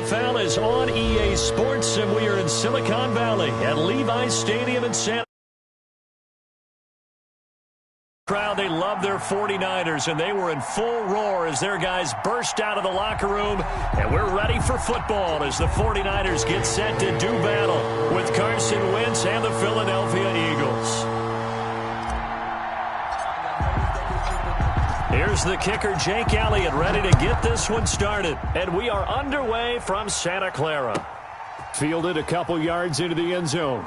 NFL is on EA Sports, and we are in Silicon Valley at Levi's Stadium in Santa. Crowd, they love their 49ers, and they were in full roar as their guys burst out of the locker room, and we're ready for football as the 49ers get set to do battle with Carson Wentz and the Philadelphia Eagles. Here's the kicker, Jake Elliott, ready to get this one started. And we are underway from Santa Clara. Fielded a couple yards into the end zone.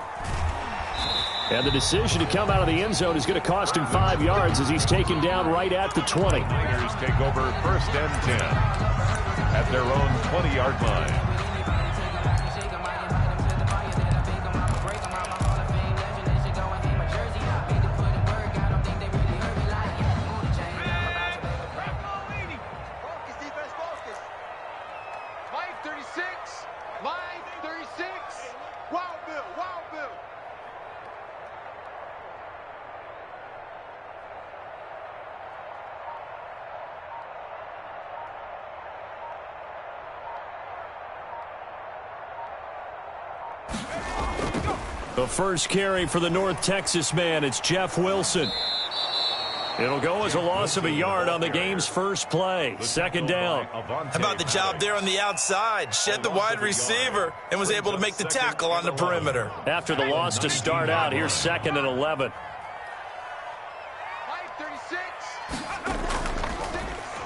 And the decision to come out of the end zone is going to cost him 5 yards as he's taken down right at the 20. Niners take over first and 10 at their own 20-yard line. The first carry for the North Texas man, it's Jeff Wilson. It'll go as a loss of a yard on the game's first play. Second down. How about the job there on the outside? Shed the wide receiver and was able to make the tackle on the perimeter. After the loss to start out, here's 2nd and 11.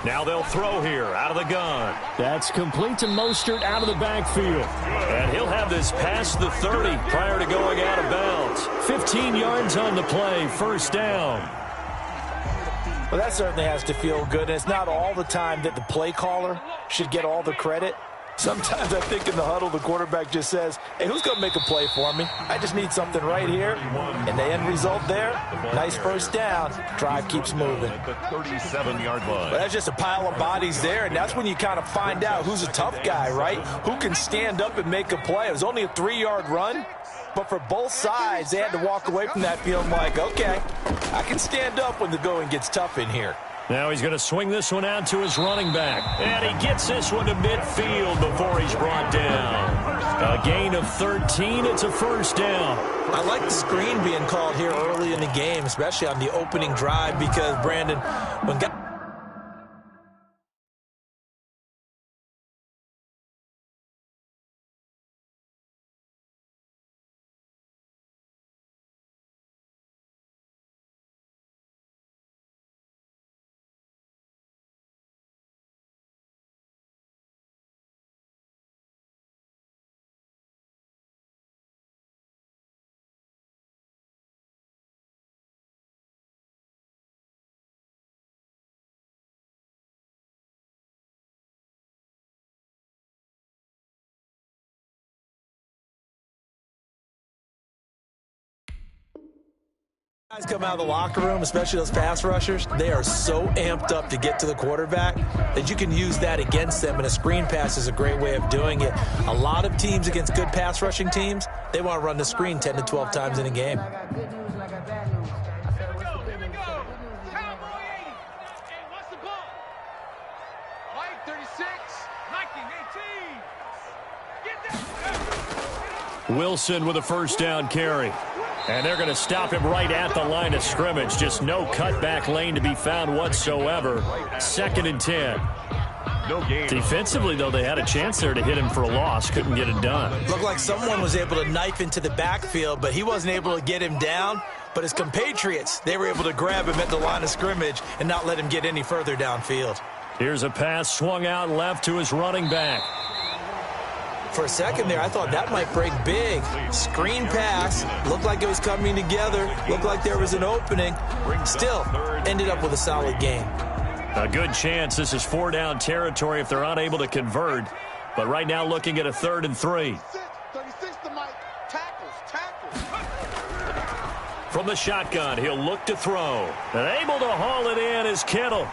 Now they'll throw here out of the gun. That's complete to Mostert out of the backfield. And he'll have this past the 30 prior to going out of bounds. 15 yards on the play, first down. Well, that certainly has to feel good. And it's not all the time that the play caller should get all the credit. Sometimes I think in the huddle, the quarterback just says, hey, who's going to make a play for me? I just need something right here. And the end result there, nice first down. Drive keeps moving. At the 37-yard line. But that's just a pile of bodies there, and that's when you kind of find out who's a tough guy, right? Who can stand up and make a play. It was only a 3-yard run, but for both sides, they had to walk away from that feeling like, okay, I can stand up when the going gets tough in here. Now he's going to swing this one out to his running back. And he gets this one to midfield before he's brought down. A gain of 13. It's a first down. I like the screen being called here early in the game, especially on the opening drive, because, Brandon, when guys... Guys come out of the locker room, especially those pass rushers, they are so amped up to get to the quarterback that you can use that against them, and a screen pass is a great way of doing it. A lot of teams against good pass rushing teams, they want to run the screen 10 to 12 times in a game. Wilson with a first down carry. And they're going to stop him right at the line of scrimmage. Just no cutback lane to be found whatsoever. 2nd and 10. No gain. Defensively, though, they had a chance there to hit him for a loss. Couldn't get it done. Looked like someone was able to knife into the backfield, but he wasn't able to get him down. But his compatriots, they were able to grab him at the line of scrimmage and not let him get any further downfield. Here's a pass swung out left to his running back. For a second there, I thought that might break big. Screen pass. Looked like it was coming together. Looked like there was an opening. Still, ended up with a solid game. A good chance this is 4-down territory if they're unable to convert. But right now looking at a 3rd and 3. From the shotgun, he'll look to throw. And able to haul it in is Kittle.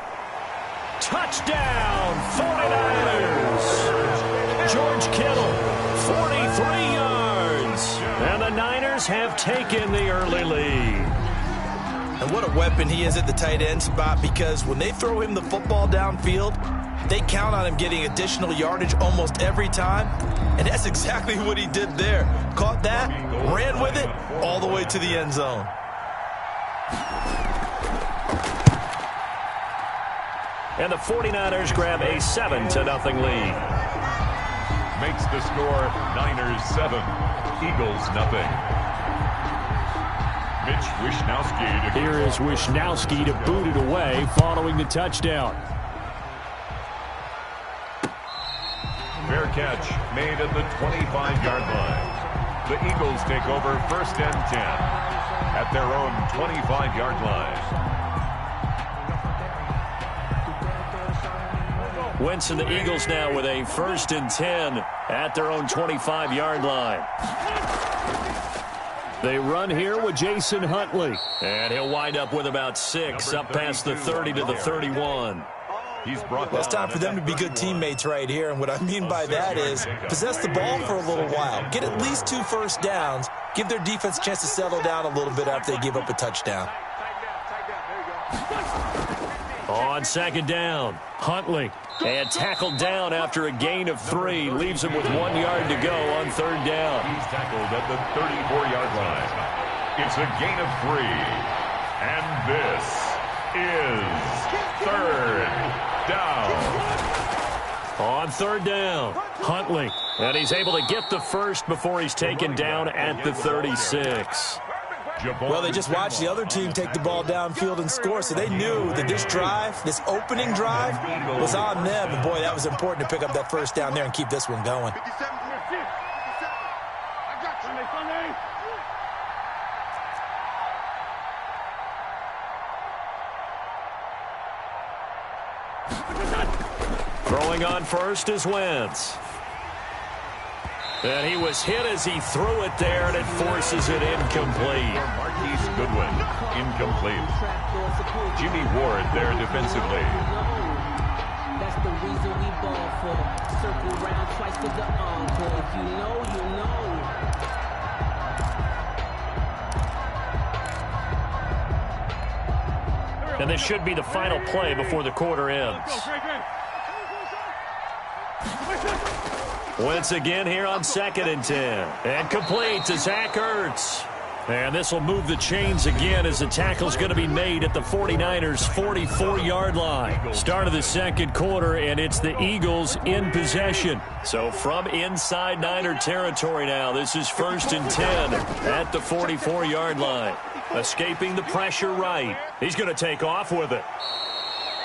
Touchdown, 49ers. George Kittle, 43 yards. And the Niners have taken the early lead. And what a weapon he is at the tight end spot, because when they throw him the football downfield, They count on him getting additional yardage almost every time, and that's exactly what he did there. Caught that, ran with it, all the way to the end zone. And the 49ers grab a 7-0 lead. Makes the score Niners 7, Eagles nothing. Mitch Wishnowsky. Here is Wishnowsky to boot it away following the touchdown. Fair catch made at the 25-yard line. The Eagles take over 1st and 10 at their own 25-yard line. Wentz and the Eagles now with a 1st and 10 at their own 25-yard line. They run here with Jason Huntley. And he'll wind up with about 6 up past the 30 to the 31. Well, it's time for them to be good teammates right here. And what I mean by that is possess the ball for a little while. Get at least 2 first downs. Give their defense a chance to settle down a little bit after they give up a touchdown. On 2nd down, Huntley. And tackled down after a gain of 3. Leaves him with 1 yard to go on 3rd down. He's tackled at the 34-yard line. It's a gain of 3. And this is 3rd down. On 3rd down, Huntley. And he's able to get the first before he's taken down at the 36. Well, they just watched the other team take the ball downfield and score, so they knew that this drive, this opening drive, was on them. And, boy, that was important to pick up that first down there and keep this one going. Throwing on first is Wentz. And he was hit as he threw it there, and it forces it incomplete. Marquise Goodwin, incomplete. Jimmy Ward there defensively. That's the reason we ball for. Circle round twice to the encore. If you know, you know. And this should be the final play before the quarter ends. Once again here on 2nd and 10. And complete to Zach Ertz. And this will move the chains again as the tackle's going to be made at the 49ers' 44-yard line. Start of the 2nd quarter, and it's the Eagles in possession. So from inside Niner territory now, this is 1st and 10 at the 44-yard line. Escaping the pressure right. He's going to take off with it.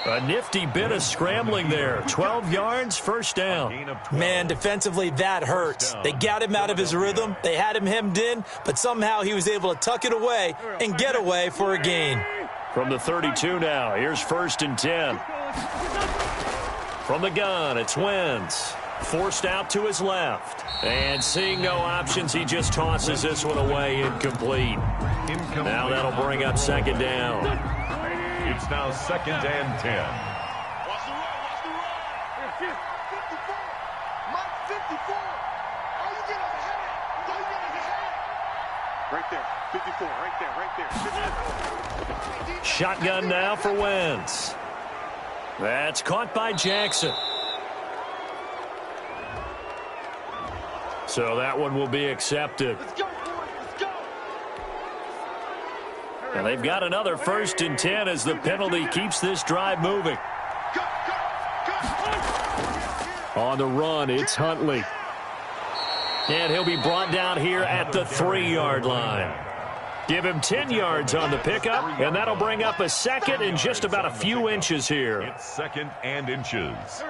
A nifty bit of scrambling there. 12 yards, 1st down. Man, defensively, that hurts. They got him out of his rhythm. They had him hemmed in, but somehow he was able to tuck it away and get away for a gain. From the 32 now, here's 1st and 10. From the gun, it's Wentz. Forced out to his left. And seeing no options, he just tosses this one away, incomplete. Now that'll bring up 2nd down. It's now 2nd and 10. Watch the run. 54. Mike 54. All you get is a hand. All you get is a hand. Right there. 54. Right there. Shotgun now for Wentz. That's caught by Jackson. So that one will be accepted. Let's go, boys. Let's go. And they've got another 1st and 10 as the penalty keeps this drive moving. On the run, it's Huntley. And he'll be brought down here at the 3-yard line. Give him 10 yards on the pickup, and that'll bring up a 2nd and just about a few inches here. It's 2nd and inches.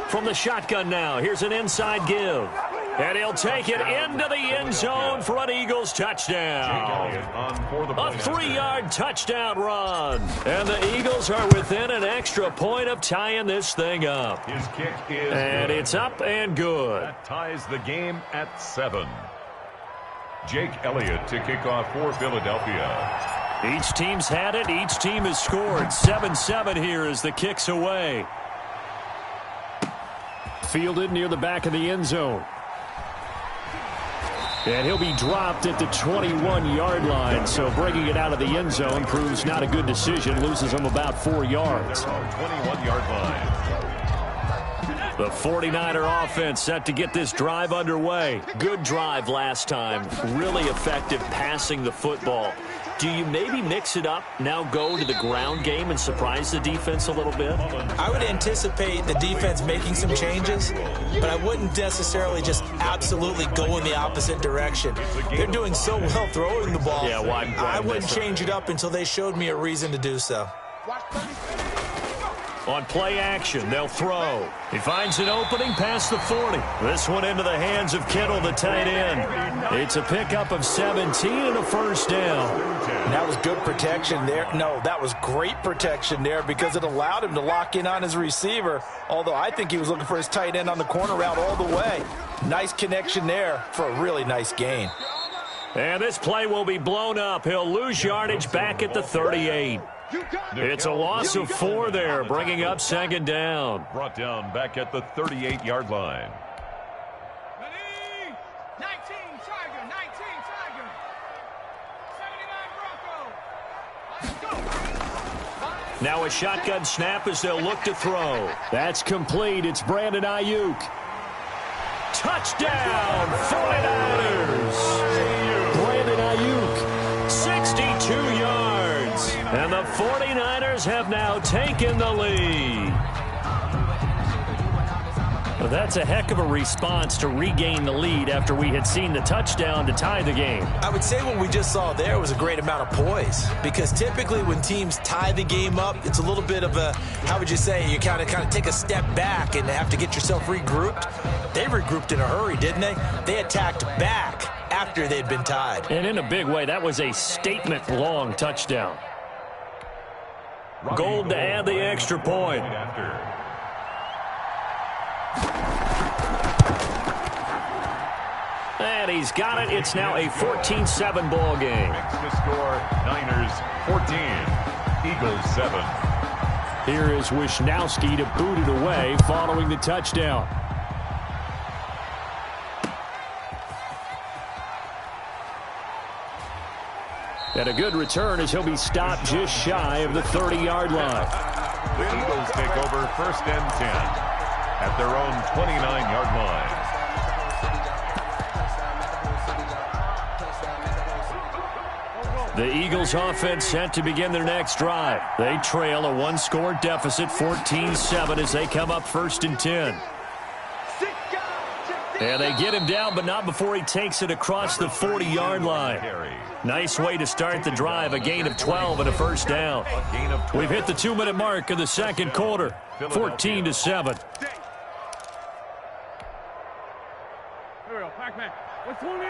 From the shotgun now, here's an inside give. And he'll take it into the end zone for an Eagles touchdown. A 3-yard touchdown run. And the Eagles are within an extra point of tying this thing up. His kick is and good. It's up and good. That ties the game at 7. Jake Elliott to kick off for Philadelphia. Each team's had it. Each team has scored. 7-7 here as the kick's away. Fielded near the back of the end zone. And he'll be dropped at the 21-yard line, so bringing it out of the end zone proves not a good decision. Loses him about 4 yards. 21-yard line. The 49er offense set to get this drive underway. Good drive last time. Really effective passing the football. Do you maybe mix it up, now go to the ground game and surprise the defense a little bit? I would anticipate the defense making some changes, but I wouldn't necessarily just absolutely go in the opposite direction. They're doing so well throwing the ball. Yeah, why I wouldn't change it up until they showed me a reason to do so. On play action, they'll throw. He finds an opening past the 40. This one into the hands of Kittle, the tight end. It's a pickup of 17 and a first down. And that was good protection there. No, that was great protection there because it allowed him to lock in on his receiver, although I think he was looking for his tight end on the corner route all the way. Nice connection there for a really nice gain. And this play will be blown up. He'll lose yardage back at the 38. It's a loss of 4 there, bringing up second down. Brought down back at the 38-yard line. 19 Tiger, 19 Tiger. 79 Bronco. Now a shotgun snap as they'll look to throw. That's complete. It's Brandon Ayuk. Touchdown, 49ers. Brandon Ayuk, 62 yards. And the 49ers have now taken the lead. Well, that's a heck of a response to regain the lead after we had seen the touchdown to tie the game. I would say what we just saw there was a great amount of poise, because typically when teams tie the game up, it's a little bit of a, how would you say, you kind of take a step back and have to get yourself regrouped. They regrouped in a hurry, didn't they? They attacked back after they'd been tied. And in a big way, that was a statement-long touchdown. Gold to add the extra point. And he's got it. It's now a 14-7 ball game. Makes the score, Niners 14, Eagles 7. Here is Wisnowski to boot it away following the touchdown. And a good return as he'll be stopped just shy of the 30-yard line. The Eagles take over first and 10 at their own 29-yard line. The Eagles offense set to begin their next drive. They trail a one-score deficit, 14-7, as they come up first and 10. And they get him down, but not before he takes it across the 40-yard line. Nice way to start the drive, a gain of 12 and a first down. We've hit the 2-minute mark of the second quarter, 14-7.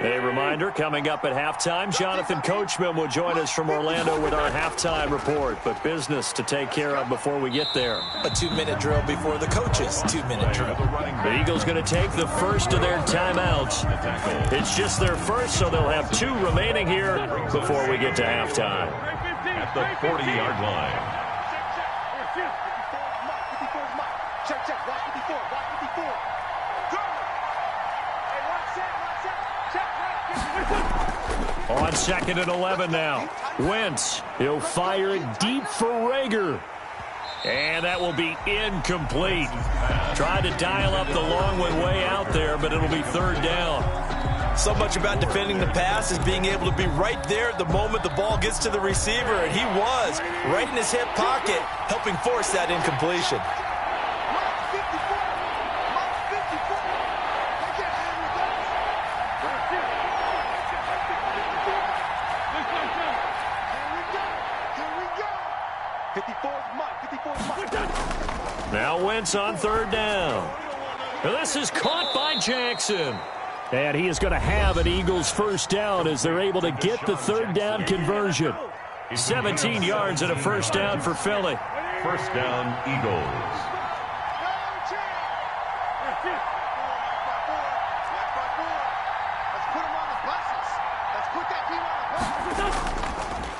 A reminder, coming up at halftime, Jonathan Coachman will join us from Orlando with our halftime report, but business to take care of before we get there. A 2-minute drill before the coaches' 2-minute drill. The Eagles going to take the first of their timeouts. It's just their first, so they'll have 2 remaining here before we get to halftime. At the 40-yard line. Check, check, watch 54, watch 54. On second and 11 now. Wentz, he'll fire it deep for Rager. And that will be incomplete. Tried to dial up the long one way out there, but it'll be third down. So much about defending the pass is being able to be right there at the moment the ball gets to the receiver, and he was right in his hip pocket, helping force that incompletion. Now Wentz on third down. Now this is caught by Jackson. And he is going to have an Eagles first down as they're able to get the third down conversion. 17 yards and a first down for Philly. First down, Eagles.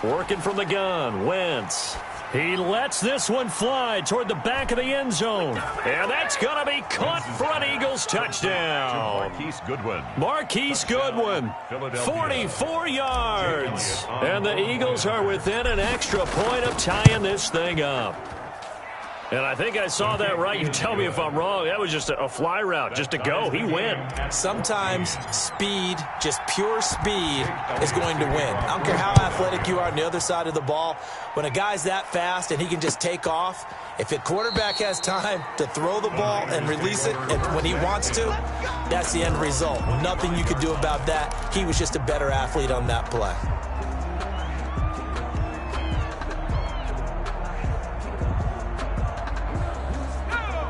Working from the gun, Wentz. He lets this one fly toward the back of the end zone. And that's going to be caught for an Eagles touchdown. Marquise Goodwin, 44 yards. And the Eagles are within an extra point of tying this thing up. And I think I saw that right. You tell me if I'm wrong. That was just a fly route, just to go. He went. Sometimes speed, just pure speed, is going to win. I don't care how athletic you are on the other side of the ball. When a guy's that fast and he can just take off, if a quarterback has time to throw the ball and release it when he wants to, that's the end result. Nothing you could do about that. He was just a better athlete on that play.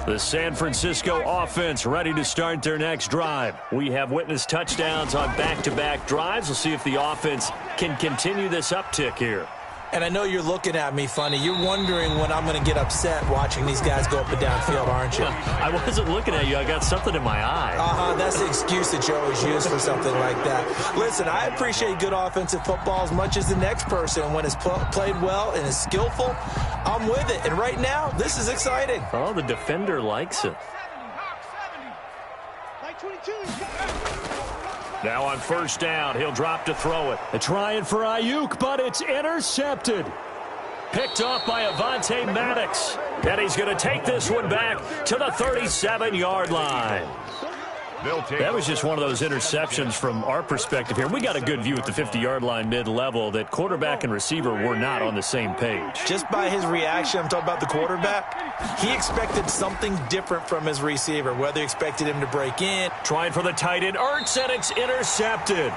The San Francisco offense ready to start their next drive. We have witnessed touchdowns on back-to-back drives. We'll see if the offense can continue this uptick here. And I know you're looking at me funny. You're wondering when I'm going to get upset watching these guys go up and down field, aren't you? I wasn't looking at you. I got something in my eye. That's the excuse that you always use for something like that. Listen, I appreciate good offensive football as much as the next person. When it's played well and is skillful, I'm with it. And right now, this is exciting. Oh, the defender likes it. Now on first down, he'll drop to throw it. They're trying for Ayuk, but it's intercepted. Picked off by Avonte Maddox. And he's going to take this one back to the 37-yard line. That was just one of those interceptions from our perspective here. We got a good view at the 50-yard line mid-level that quarterback and receiver were not on the same page. Just by his reaction, I'm talking about the quarterback, he expected something different from his receiver, whether he expected him to break in. Trying for the tight end, Ertz, and it's intercepted.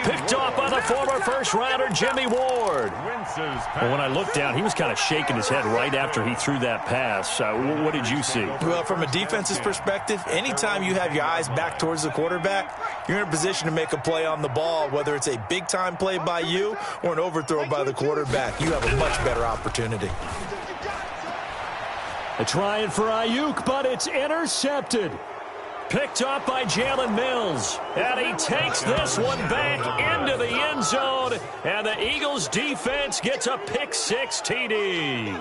Picked off by the former first-rounder, Jimmy Ward. Well, when I looked down, he was kind of shaking his head right after he threw that pass. What did you see? Well, from a defense's perspective, anytime you have your eyes back towards the quarterback, you're in a position to make a play on the ball, whether it's a big-time play by you or an overthrow by the quarterback. You have a much better opportunity. They're trying for Ayuk, but it's intercepted. Picked up by Jalen Mills. And he takes this one back into the end zone. And the Eagles defense gets a pick-six TD.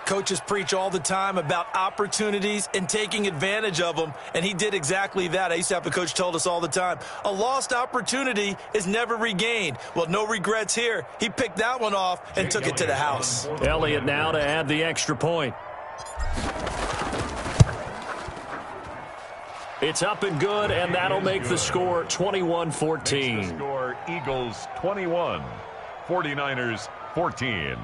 Coaches preach all the time about opportunities and taking advantage of them, and he did exactly that. I used to have a coach told us all the time, a lost opportunity is never regained. Well, no regrets here. He picked that one off and took it to the house. Elliott now to add the extra point. It's up and good, and that'll make the score 21-14. Score Eagles 21, 49ers 14.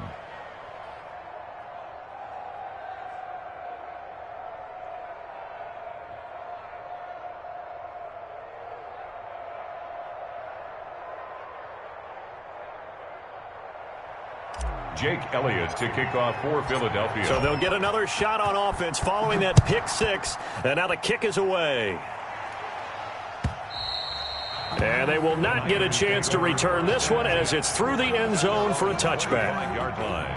Jake Elliott to kick off for Philadelphia. So they'll get another shot on offense following that pick six. And now the kick is away. And they will not get a chance to return this one as it's through the end zone for a touchback. Yard line.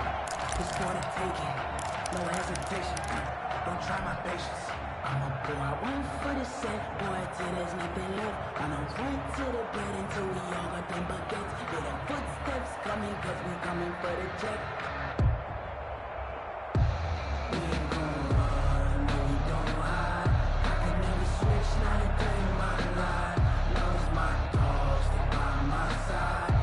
No hesitation. Don't try my patience. I'ma go out one for the set, boy, till there's nothing left. I'ma run to the bed until we all got them buckets. Hear them footsteps coming, cause we coming for the check. We ain't gon' run, no we don't hide. I can never switch, now you claim my ride. Love's my dog, stick by my side.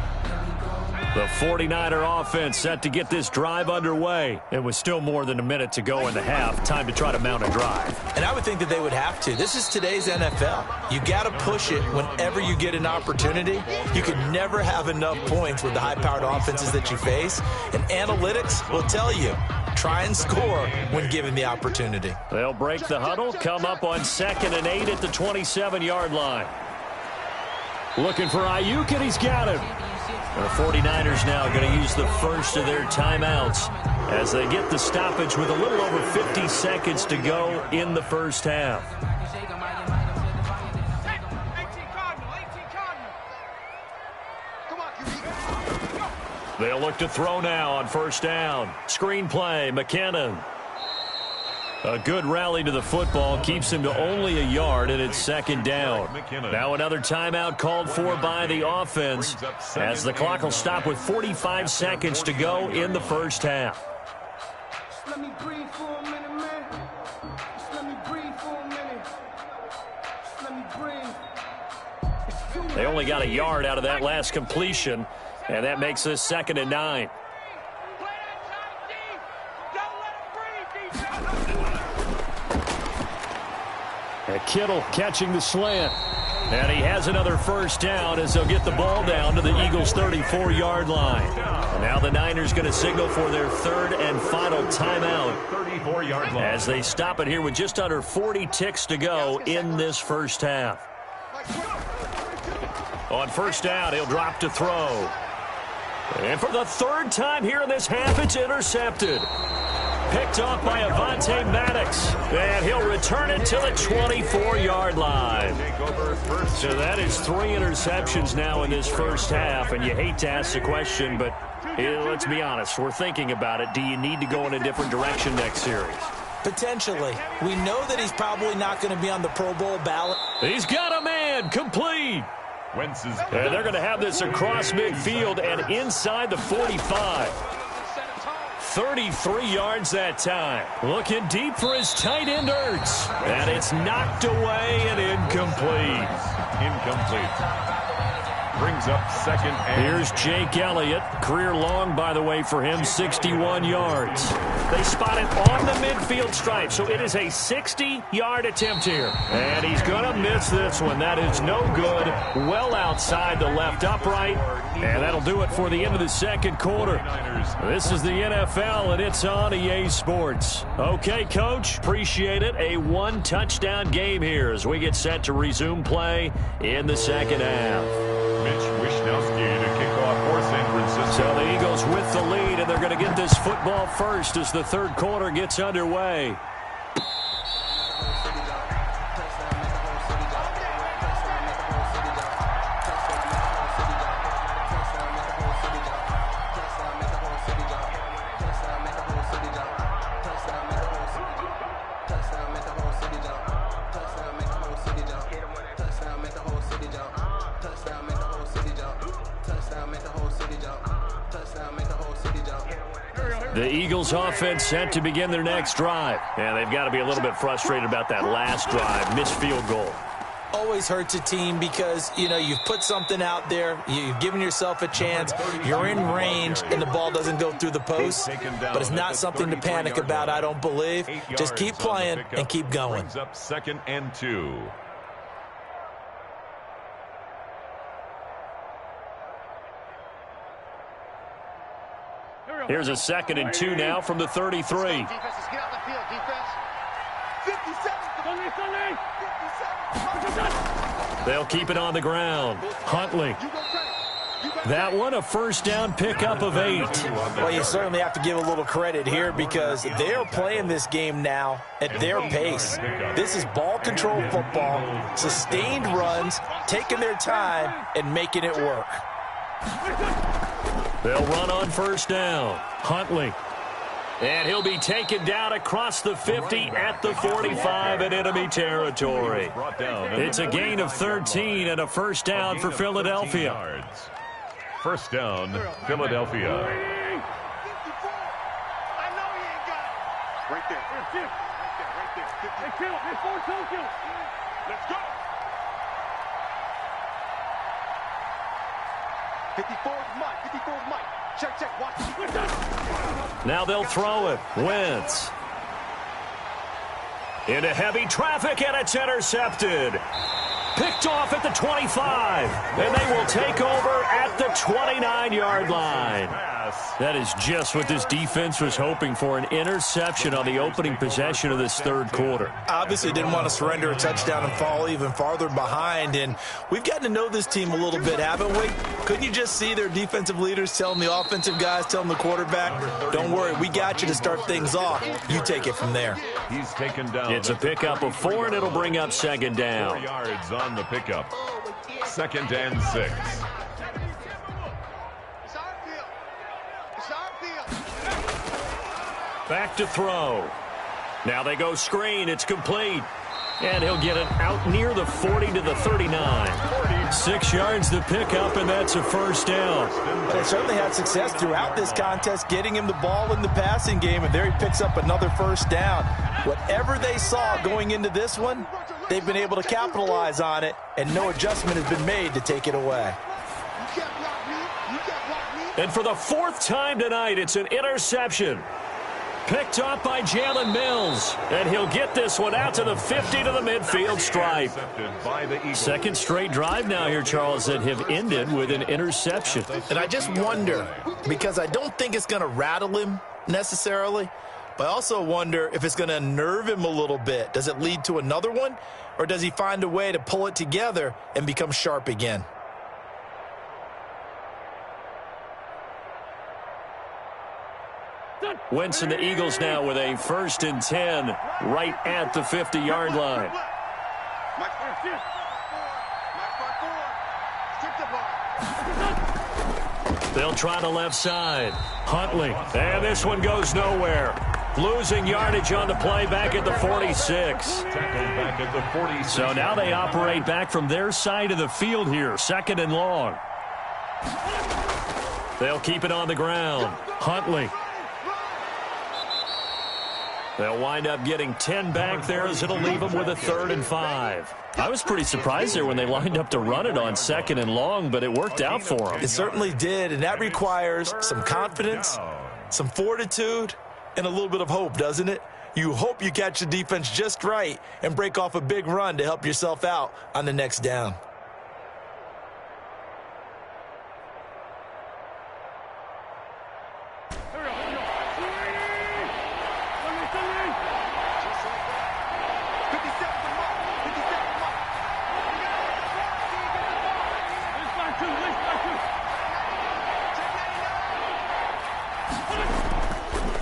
The 49er offense set to get this drive underway. It was still more than a minute to go in the half. Time to try to mount a drive. And I would think that they would have to. This is today's NFL. You got to push it whenever you get an opportunity. You can never have enough points with the high-powered offenses that you face. And analytics will tell you, try and score when given the opportunity. They'll break the huddle, come up on 2nd and 8 at the 27-yard line. Looking for Ayuk, and he's got him. The 49ers now going to use the first of their timeouts as they get the stoppage with a little over 50 seconds to go in the first half. They'll look to throw now on first down. Screen play, McKinnon. A good rally to the football keeps him to only a yard, and it's second down. Now another timeout called for by the offense as the clock will stop with 45 seconds to go in the first half. Just let me breathe for a minute, man. Just let me breathe for a minute. Just let me breathe. They only got a yard out of that last completion, and that makes this 2nd and 9. And Kittle catching the slant. And he has another first down as they'll get the ball down to the Eagles' 34-yard line. And now the Niners going to signal for their 3rd and final timeout 34-yard line. as they stop it here with just under 40 ticks to go in this first half. On first down, he'll drop to throw. And for the 3rd time here in this half, it's intercepted. Picked off by Avonte Maddox. And he'll return it to the 24-yard line. So that is 3 interceptions now in this first half. And you hate to ask the question, but let's be honest. We're thinking about it. Do you need to go in a different direction next series? Potentially. We know that he's probably not going to be on the Pro Bowl ballot. He's got a man. Complete. And they're going to have this across midfield and inside the 45. 33 yards that time. Looking deep for his tight end, Ertz. And it's knocked away and incomplete. Brings up 2nd and... Here's Jake Elliott. Career long, by the way, for him, 61 yards. They spot it on the midfield stripe, so it is a 60-yard attempt here. And he's going to miss this one. That is no good. Well outside the left upright. And that'll do it for the end of the second quarter. This is the NFL, and it's on EA Sports. Okay, Coach, appreciate it. A 1-touchdown game here as we get set to resume play in the second half. Mitch Wishnowsky to kick off for San Francisco. So the Eagles with the lead, and they're going to get this football first as the third quarter gets underway. The Eagles offense set to begin their next drive. And they've got to be a little bit frustrated about that last drive. Missed field goal. Always hurts a team because, you know, you've put something out there. You've given yourself a chance. You're in range, and the ball doesn't go through the post. But it's not something to panic about, I don't believe. Just keep playing and keep going. Brings up 2nd and 2. Here's a 2nd and 2 now from the 33. Defense, get out the field, defense. 57. They'll keep it on the ground. Huntley. That one, a first down pickup of 8. Well, you certainly have to give a little credit here because they're playing this game now at their pace. This is ball control football, sustained runs, taking their time, and making it work. They'll run on first down. Huntley. And he'll be taken down across the 50 at the 45 in enemy territory. It's a gain of 13 and a first down for Philadelphia. First down, Philadelphia. I know he ain't got it. Right there. Right there. Let's go. 54 is Mike. 54 is Mike. Check. Watch. Now they'll throw it. Wentz. Into heavy traffic, and it's intercepted. Picked off at the 25. And they will take over at the 29-yard line. That is just what this defense was hoping for, an interception on the opening possession of this third quarter. Obviously didn't want to surrender a touchdown and fall even farther behind, and we've gotten to know this team a little bit, haven't we? Couldn't you just see their defensive leaders telling the offensive guys, telling the quarterback, don't worry, we got you to start things off. You take it from there. He's taken down. It's a pickup of 4, and it'll bring up second down. 4 yards on the pickup. 2nd and 6. Back to throw. Now they go screen. It's complete. And he'll get it out near the 40 to the 39. 6 yards to pick up, and that's a first down. They certainly had success throughout this contest, getting him the ball in the passing game, and there he picks up another first down. Whatever they saw going into this one, they've been able to capitalize on it, and no adjustment has been made to take it away. And for the 4th time tonight, it's an interception. Picked up by Jalen Mills. And he'll get this one out to the 50 to the midfield stripe. Second straight drive now here, Charles, that have ended with an interception. And I just wonder, because I don't think it's going to rattle him necessarily, but I also wonder if it's going to unnerve him a little bit. Does it lead to another one? Or does he find a way to pull it together and become sharp again? Wentz and the Eagles now with a 1st and 10 right at the 50-yard line. They'll try the left side. Huntley. And this one goes nowhere. Losing yardage on the play back at the 46. So now they operate back from their side of the field here. 2nd and long. They'll keep it on the ground. Huntley. They'll wind up getting 10 back there as it'll leave them with a 3rd and 5. I was pretty surprised there when they lined up to run it on 2nd and long, but it worked out for them. It certainly did, and that requires some confidence, some fortitude, and a little bit of hope, doesn't it? You hope you catch the defense just right and break off a big run to help yourself out on the next down.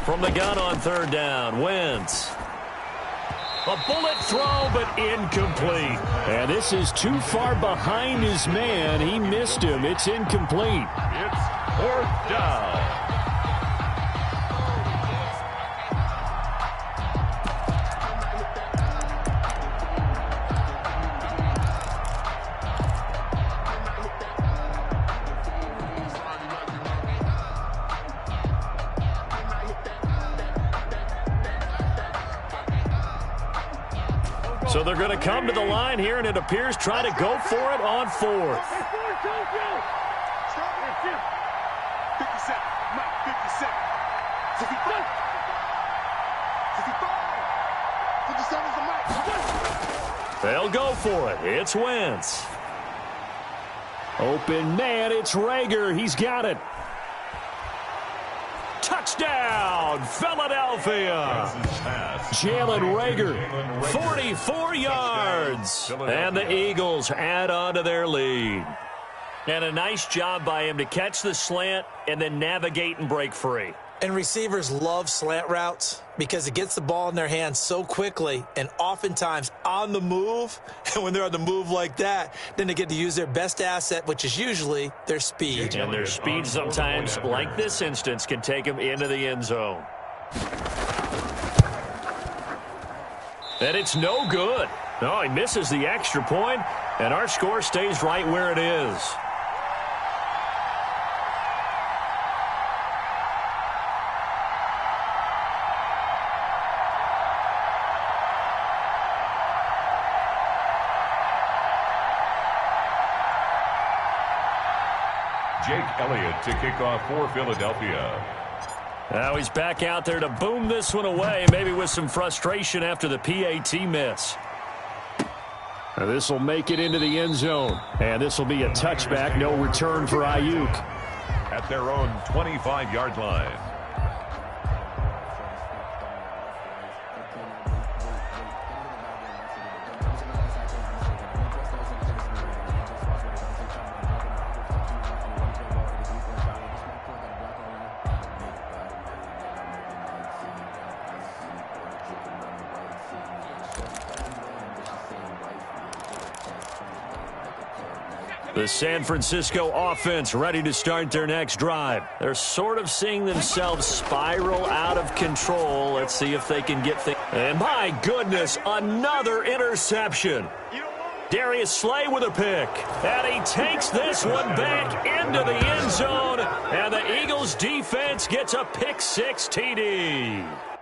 From the gun on 3rd down, Wentz. A bullet throw, but incomplete. And this is too far behind his man. He missed him. It's incomplete. It's 4th down. So they're going to come to the line here, and it appears try to go for it on 4th. 57. They'll go for it. It's Wentz. Open man, it's Rager. He's got it. Touchdown, Philadelphia. Jalen Rager, 44 yards. And the Eagles add on to their lead. And a nice job by him to catch the slant and then navigate and break free. And receivers love slant routes because it gets the ball in their hands so quickly and oftentimes on the move. And when they're on the move like that, then they get to use their best asset, which is usually their speed. And their speed sometimes, like this instance, can take them into the end zone. And it's no good. No, he misses the extra point, and our score stays right where it is. Jake Elliott to kick off for Philadelphia. Now he's back out there to boom this one away, maybe with some frustration after the PAT miss. Now this will make it into the end zone, and this will be a touchback, no return for Ayuk. At their own 25-yard line. The San Francisco offense ready to start their next drive. They're sort of seeing themselves spiral out of control. Let's see if they can get things. And my goodness, another interception. Darius Slay with a pick. And he takes this one back into the end zone. And the Eagles defense gets a pick six TD.